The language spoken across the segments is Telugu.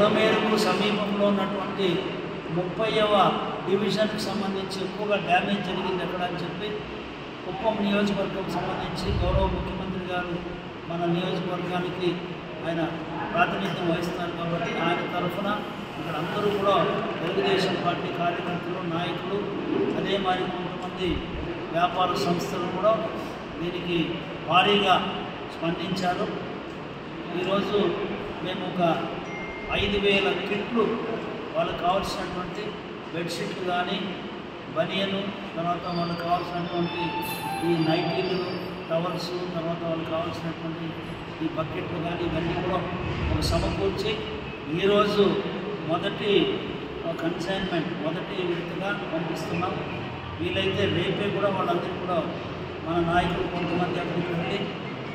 బుడమేరుకు సమీపంలో ఉన్నటువంటి 30వ డివిజన్కి సంబంధించి ఎక్కువగా డ్యామేజ్ జరిగింది ఎక్కడ అని చెప్పి కుప్పం నియోజకవర్గం సంబంధించి గౌరవ ముఖ్యమంత్రి గారు మన నియోజకవర్గానికి ఆయన ప్రాతినిధ్యం వహిస్తున్నారు కాబట్టి ఆయన తరఫున ఇక్కడ అందరూ కూడా తెలుగుదేశం పార్టీ కార్యకర్తలు నాయకులు అదే మరి కొంతమంది వ్యాపార సంస్థలు కూడా దీనికి భారీగా స్పందించారు. ఈరోజు మేము ఒక 5,000 కిట్లు వాళ్ళకు కావాల్సినటువంటి బెడ్షీట్లు కానీ బనియను, తర్వాత వాళ్ళకి కావాల్సినటువంటి ఈ నైటీలు, టవల్స్, తర్వాత వాళ్ళకి కావాల్సినటువంటి ఈ బకెట్లు కానీ ఇవన్నీ కూడా ఒక సమకూర్చి ఈరోజు మొదటి కన్సైన్మెంట్ మొదటి విడతగా పంపిస్తున్నాం. వీలైతే రేపే కూడా వాళ్ళందరికీ కూడా మన నాయకులు కొంతమంది అక్కడికి వెళ్ళి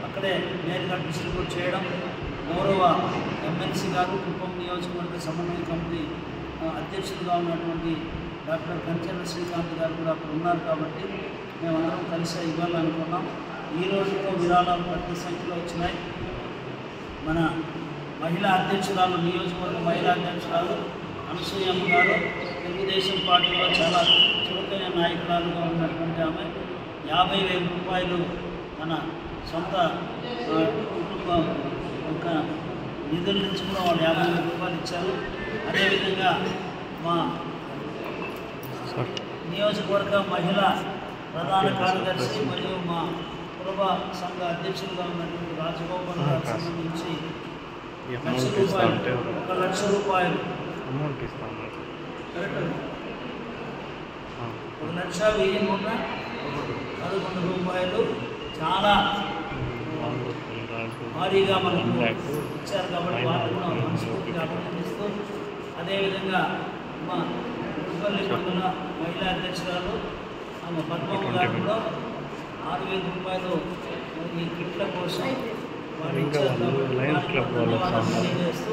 అక్కడే నేరుగా డిస్ట్రిబ్యూట్ చేయడం. గౌరవ ఎమ్మెల్సీ గారు కుప్పం నియోజకవర్గ సమన్వయ కమిటీ అధ్యక్షులుగా ఉన్నటువంటి డాక్టర్ కంచెల శ్రీకాంత్ గారు కూడా అక్కడ ఉన్నారు కాబట్టి మేమందరం కలిసి ఇవ్వాలనుకున్నాం. ఈ రోజుతో విరాళాలు పెద్ద సంఖ్యలో వచ్చినాయి. మన మహిళా అధ్యక్షురాలు నియోజకవర్గ మహిళా అధ్యక్షురాలు అనసూయమ్మ గారు తెలుగుదేశం పార్టీలో చాలా చురుకైన నాయకురాలుగా ఉన్నటువంటి ఆమె 50,000 రూపాయలు మన సొంత కుటుంబం ఒక నిధుల నుంచి కూడా వాళ్ళు 50,000 రూపాయలు ఇచ్చారు. అదేవిధంగా మా నియోజకవర్గ మహిళా ప్రధాన కార్యదర్శి మరియు మా కుటుంబ సంఘ అధ్యక్షులుగా ఉన్నటువంటి రాజగోపాల్ గారికి సంబంధించి ₹1,00,000 ₹1,10,11 చాలా భారీగా మనకు ఇచ్చారు కాబట్టి వాళ్ళు కూడా మనస్ఫూర్తిగా అభినందిస్తూ అదేవిధంగా మా ఉప్పల్లి మండల మహిళా అధ్యక్షురాలు ఆమె పద్మమ్మ గారు కూడా ₹6,000 ఈ కిట్ల కోసం వారు ఇచ్చారు. ధన్యవాదాలు తెలియజేస్తూ